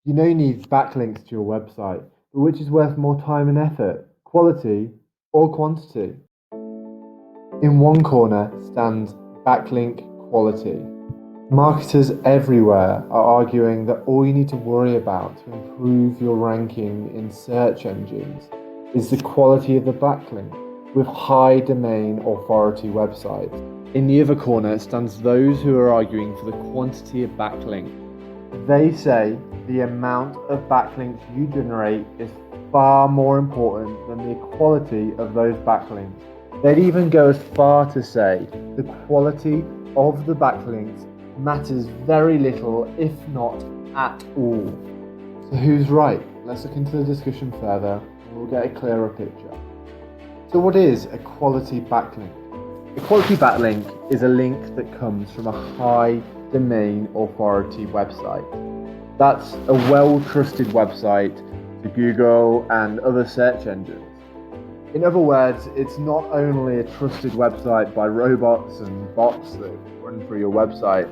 You know you need backlinks to your website, but which is worth more time and effort, quality or quantity? In one corner stands backlink quality. Marketers everywhere are arguing that all you need to worry about to improve your ranking in search engines is the quality of the backlink with high domain authority websites. In the other corner stands those who are arguing for the quantity of backlink. They say the amount of backlinks you generate is far more important than the quality of those backlinks. They'd even go as far to say the quality of the backlinks matters very little, if not at all. So who's right? Let's look into the discussion further and we'll get a clearer picture. So what is a quality backlink? A quality backlink is a link that comes from a high domain authority website. That's a well-trusted website to Google and other search engines. In other words, it's not only a trusted website by robots and bots that run through your website,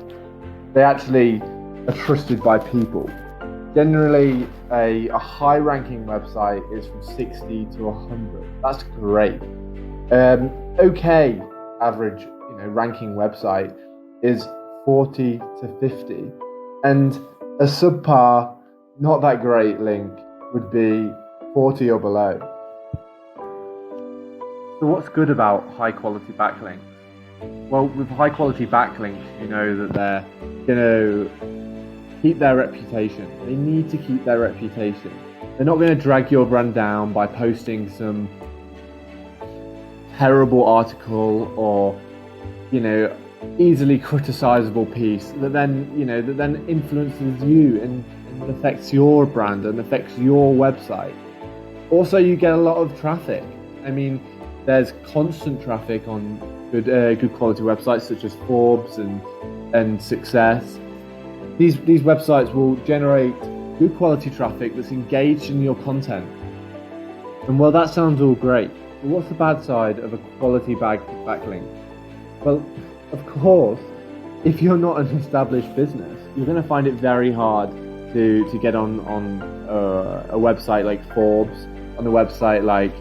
they actually are trusted by people. Generally, a high-ranking website is from 60 to 100. That's great. Okay, average ranking website is 40 to 50, and a subpar, not that great link would be 40 or below. So what's good about high quality backlinks? Well, with high quality backlinks, you know that they're going to keep their reputation. They need to keep their reputation. They're not going to drag your brand down by posting some terrible article or easily criticizable piece that then influences you and affects your brand and affects your website. Also, you get a lot of traffic. I mean, there's constant traffic on good quality websites such as Forbes and Success. These websites will generate good quality traffic that's engaged in your content. And well, that sounds all great, but what's the bad side of a quality backlink? Well, of course, if you're not an established business, you're going to find it very hard to get on a website like Forbes, on a website like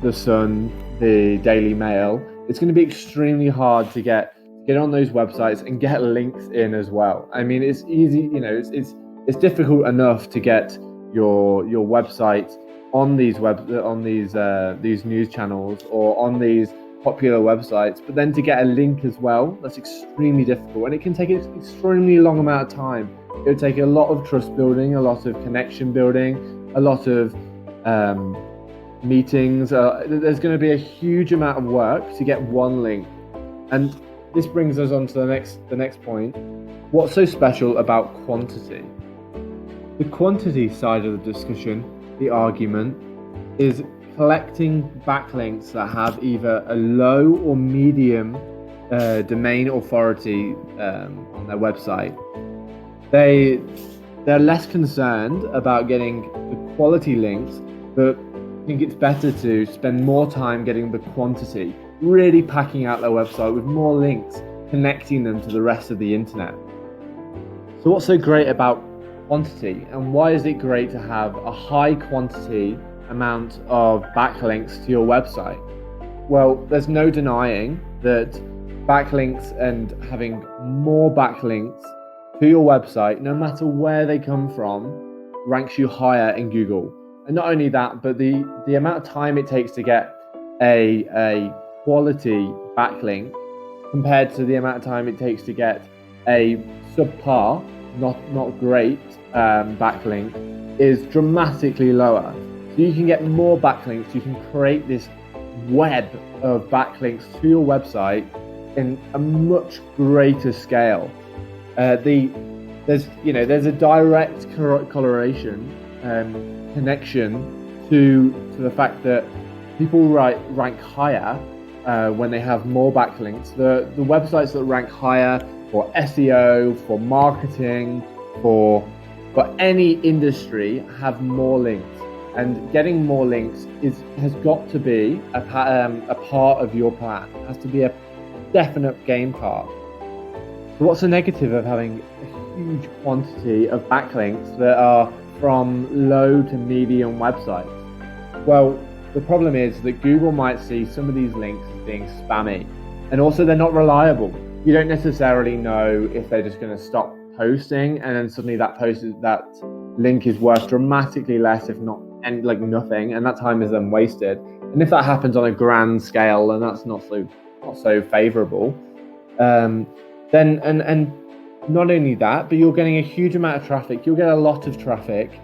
The Sun, the Daily Mail. It's going to be extremely hard to get on those websites and get links in as well. I mean, it's easy, it's difficult enough to get your website on these news channels or on these popular websites, but then to get a link as well, that's extremely difficult, and it can take an extremely long amount of time. It'll take a lot of trust building, a lot of connection building, a lot of meetings. There's going to be a huge amount of work to get one link, and this brings us on to the next point. What's so special about quantity? The quantity side of the discussion, the argument, is collecting backlinks that have either a low or medium domain authority on their website. They're less concerned about getting the quality links, but think it's better to spend more time getting the quantity, really packing out their website with more links, connecting them to the rest of the internet. So what's so great about quantity, and why is it great to have a high quantity amount of backlinks to your website? Well, there's no denying that backlinks and having more backlinks to your website, no matter where they come from, ranks you higher in Google. And not only that, but the amount of time it takes to get a quality backlink compared to the amount of time it takes to get a subpar, not great backlink is dramatically lower. So you can get more backlinks, you can create this web of backlinks to your website in a much greater scale. There's a direct correlation connection to the fact that people rank higher when they have more backlinks. The websites that rank higher for SEO, for marketing, for any industry have more links. And getting more links has got to be a part of your plan. It has to be a definite game part. So what's the negative of having a huge quantity of backlinks that are from low to medium websites. Well, the problem is that Google might see some of these links as being spammy, and also they're not reliable. You don't necessarily know if they're just going to stop posting and then suddenly that link is worth dramatically less, if not like nothing, and that time is then wasted. And if that happens on a grand scale, then that's not so favorable. Then and not only that, but you're getting a huge amount of traffic. You'll get a lot of traffic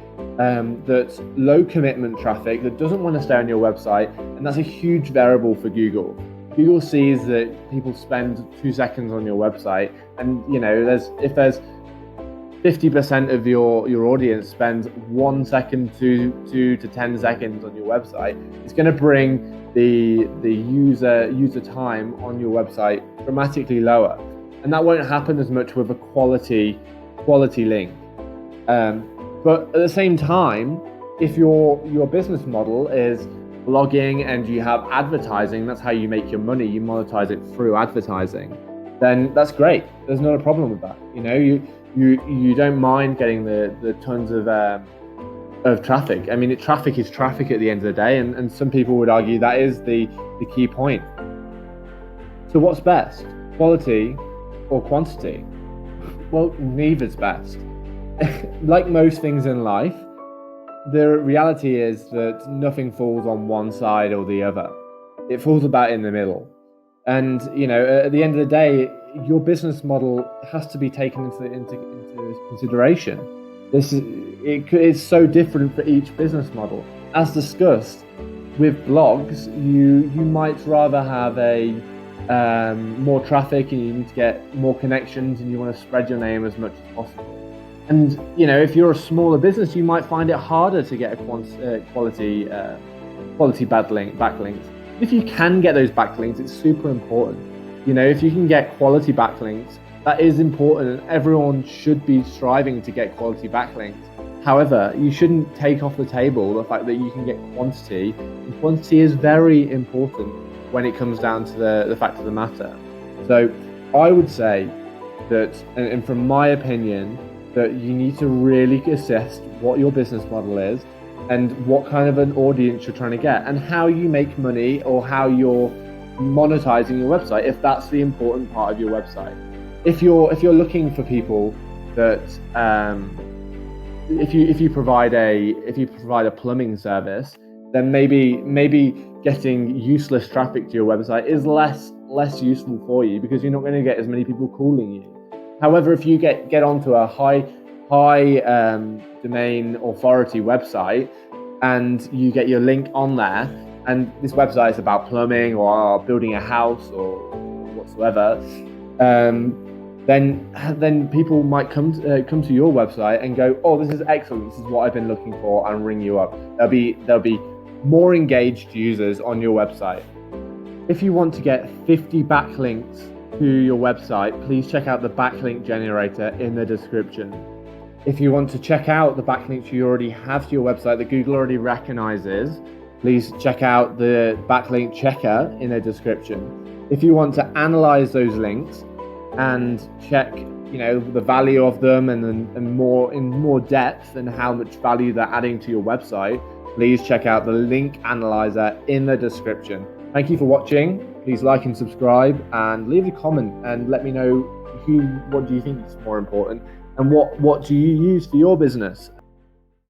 that's low commitment traffic that doesn't want to stay on your website, and that's a huge variable for Google. Google sees that people spend 2 seconds on your website, and if there's 50% of your audience spends 1 second to 10 seconds on your website, it's going to bring the user time on your website dramatically lower, and that won't happen as much with a quality link. But at the same time, if your business model is blogging and you have advertising, that's how you make your money, you monetize it through advertising, then that's great. There's not a problem with that. You don't mind getting the tons of traffic. I mean, traffic is traffic at the end of the day, and some people would argue that is the key point. So what's best, quality or quantity? Well, neither's best. Like most things in life, the reality is that nothing falls on one side or the other. It falls about in the middle. And at the end of the day, your business model has to be taken into consideration. It's so different for each business model. As discussed with blogs, you might rather have more traffic, and you need to get more connections, and you want to spread your name as much as possible. And if you're a smaller business, you might find it harder to get a quality backlinks. If you can get those backlinks, it's super important. If you can get quality backlinks, that is important, and everyone should be striving to get quality backlinks. However, you shouldn't take off the table the fact that you can get quantity, and quantity is very important when it comes down to the fact of the matter. So I would say that, and from my opinion, that you need to really assess what your business model is and what kind of an audience you're trying to get, and how you make money, or how you're monetizing your website, if that's the important part of your website. If you're looking for people that if you provide a plumbing service, then maybe getting useless traffic to your website is less useful for you, because you're not going to get as many people calling you. However, if you get onto a high domain authority website, and you get your link on there, and this website is about plumbing or building a house or whatsoever, then people might come to your website and go, oh, this is excellent, this is what I've been looking for, and ring you up. There'll be more engaged users on your website. If you want to get 50 backlinks to your website, please check out the backlink generator in the description. If you want to check out the backlinks you already have to your website that Google already recognizes, please check out the backlink checker in the description. If you want to analyze those links and check the value of them and more depth, and how much value they're adding to your website, please check out the link analyzer in the description. Thank you for watching. Please like and subscribe, and leave a comment and let me know what do you think is more important, and what do you use for your business.